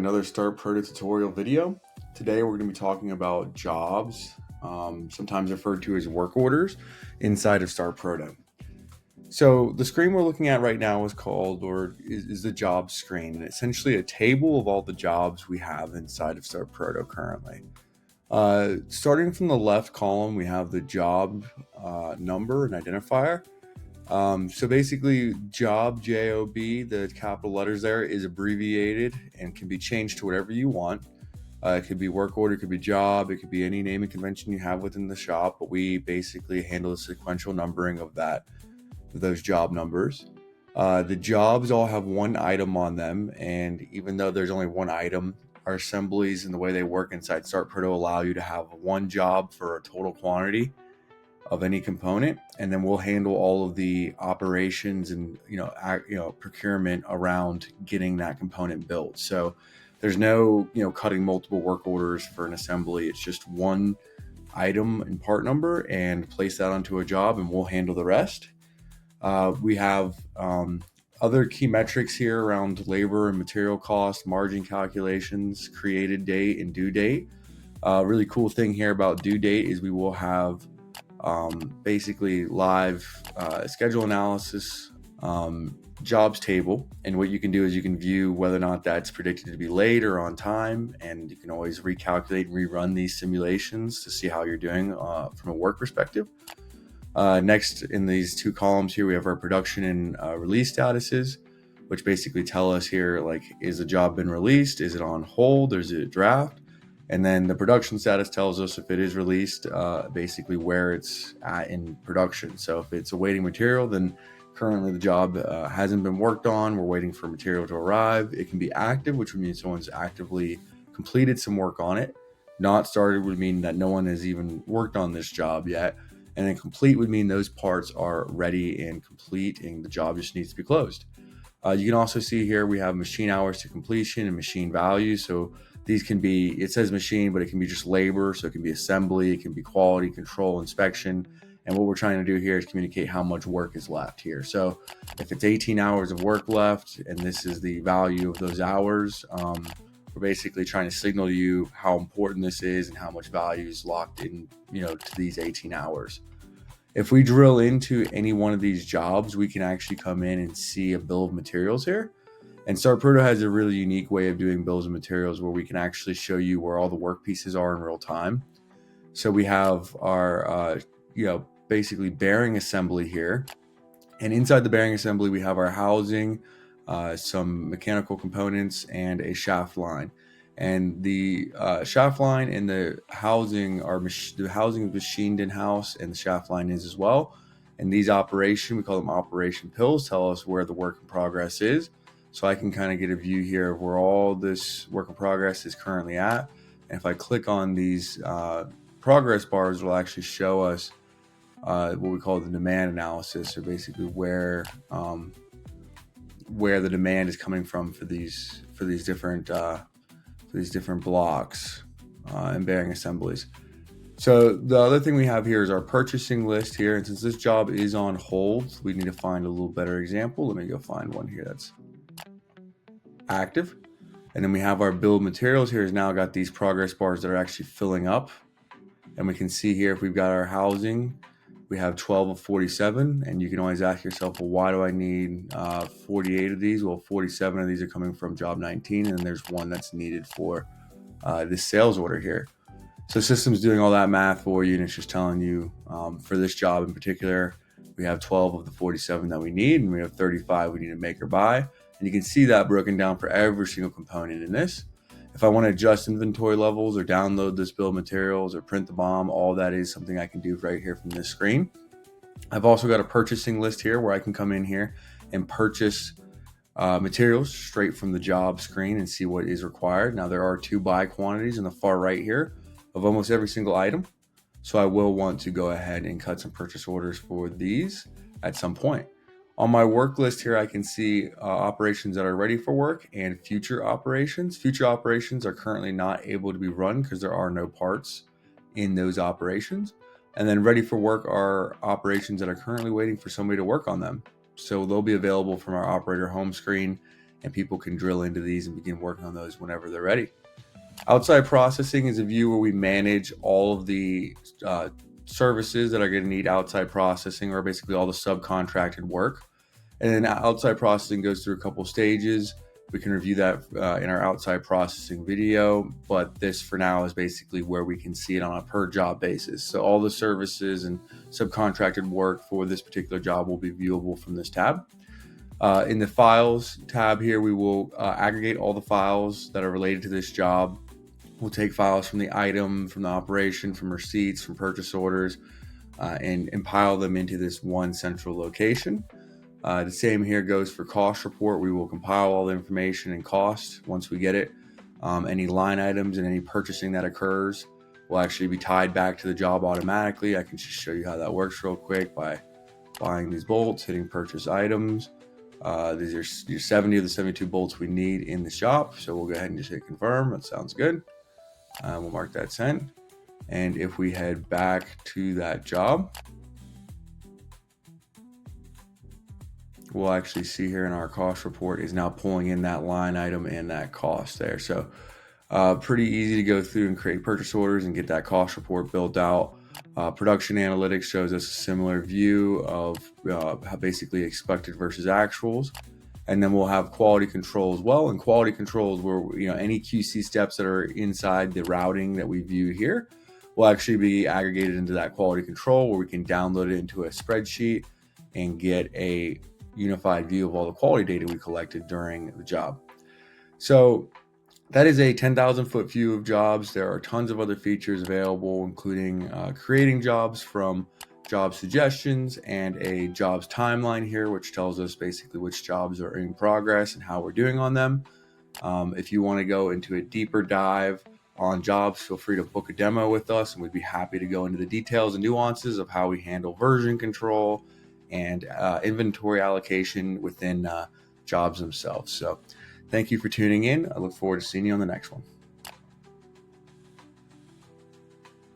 another StartProto tutorial video. Today we're going to be talking about jobs, sometimes referred to as work orders, inside of StartProto. So the screen we're looking at right now is called, is the job screen, and essentially a table of all the jobs we have inside of StartProto currently. Starting from the left column, we have the job number and identifier. So basically job, J-O-B, the capital letters there, is abbreviated and can be changed to whatever you want. It could be work order, it could be job, it could be any naming convention you have within the shop, but we basically handle the sequential numbering of those job numbers. The jobs all have one item on them, and even though there's only one item, our assemblies and the way they work inside StartProto allow you to have one job for a total quantity of any component, and then we'll handle all of the operations and procurement around getting that component built. So there's no cutting multiple work orders for an assembly. It's just one item and part number and place that onto a job, and we'll handle the rest. We have other key metrics here around labor and material cost, margin calculations, created date, and due date. Really cool thing here about due date is we will have basically live schedule analysis, jobs table, and what you can do is you can view whether or not that's predicted to be late or on time, and you can always recalculate and rerun these simulations to see how you're doing from a work perspective. Next, in these two columns here, we have our production and release statuses, which basically tell us here, like, is the job been released, is it on hold, or is it a draft? And then the production status tells us if it is released, basically where it's at in production. So if it's awaiting material, then currently the job hasn't been worked on. We're waiting for material to arrive. It can be active, which would mean someone's actively completed some work on it. Not started would mean that no one has even worked on this job yet. And then complete would mean those parts are ready and complete, and the job just needs to be closed. You can also see here we have machine hours to completion and machine values. So these can be, it says machine, but it can be just labor. So it can be assembly, it can be quality control, inspection. And what we're trying to do here is communicate how much work is left here. So if it's 18 hours of work left, and this is the value of those hours, we're basically trying to signal to you how important this is and how much value is locked in, to these 18 hours. If we drill into any one of these jobs, we can actually come in and see a bill of materials here. And StartProto has a really unique way of doing bills of materials where we can actually show you where all the work pieces are in real time. So we have our, basically bearing assembly here. And inside the bearing assembly, we have our housing, some mechanical components, and a shaft line. And the shaft line and the housing the housing is machined in-house, and the shaft line is as well. And these we call them operation pills, tell us where the work in progress is. So I can kind of get a view here of where all this work in progress is currently at. And if I click on these progress bars, it will actually show us what we call the demand analysis, or basically where the demand is coming from for these different blocks and bearing assemblies. So the other thing we have here is our purchasing list here. And since this job is on hold, we need to find a little better example. Let me go find one here that's active. And then we have our bill of materials here has now got these progress bars that are actually filling up. And we can see here, if we've got our housing, we have 12 of 47. And you can always ask yourself, well, why do I need 48 of these? Well, 47 of these are coming from job 19. And there's one that's needed for this sales order here. So system's doing all that math for you, and it's just telling you for this job in particular, we have 12 of the 47 that we need, and we have 35 we need to make or buy. And you can see that broken down for every single component in this. If I want to adjust inventory levels or download this bill of materials or print the BOM, all that is something I can do right here from this screen. I've also got a purchasing list here where I can come in here and purchase materials straight from the job screen and see what is required. Now there are 2 buy quantities in the far right here of almost every single item. So I will want to go ahead and cut some purchase orders for these at some point. On my work list here, I can see operations that are ready for work and future operations. Future operations are currently not able to be run because there are no parts in those operations. And then ready for work are operations that are currently waiting for somebody to work on them. So they'll be available from our operator home screen, and people can drill into these and begin working on those whenever they're ready. Outside processing is a view where we manage all of the services that are going to need outside processing, or basically all the subcontracted work. And then outside processing goes through a couple stages. We can review that in our outside processing video, but this for now is basically where we can see it on a per job basis. So all the services and subcontracted work for this particular job will be viewable from this tab. In the files tab here, we will aggregate all the files that are related to this job. We'll take files from the item, from the operation, from receipts, from purchase orders, and compile them into this one central location. The same here goes for cost report. We will compile all the information and cost once we get it. Any line items and any purchasing that occurs will actually be tied back to the job automatically. I can just show you how that works real quick by buying these bolts, hitting purchase items. These are your 70 of the 72 bolts we need in the shop. So we'll go ahead and just hit confirm. That sounds good. We'll mark that sent. And if we head back to that job, we'll actually see here in our cost report is now pulling in that line item and that cost there. So pretty easy to go through and create purchase orders and get that cost report built out. Production analytics shows us a similar view of how basically expected versus actuals. And then we'll have quality control as well. And quality control is where any QC steps that are inside the routing that we view here will actually be aggregated into that quality control, where we can download it into a spreadsheet and get a unified view of all the quality data we collected during the job. So that is a 10,000 foot view of jobs. There are tons of other features available, including creating jobs from job suggestions and a jobs timeline here, which tells us basically which jobs are in progress and how we're doing on them. If you want to go into a deeper dive on jobs, feel free to book a demo with us, and we'd be happy to go into the details and nuances of how we handle version control and inventory allocation within jobs themselves. So thank you for tuning in. I look forward to seeing you on the next one.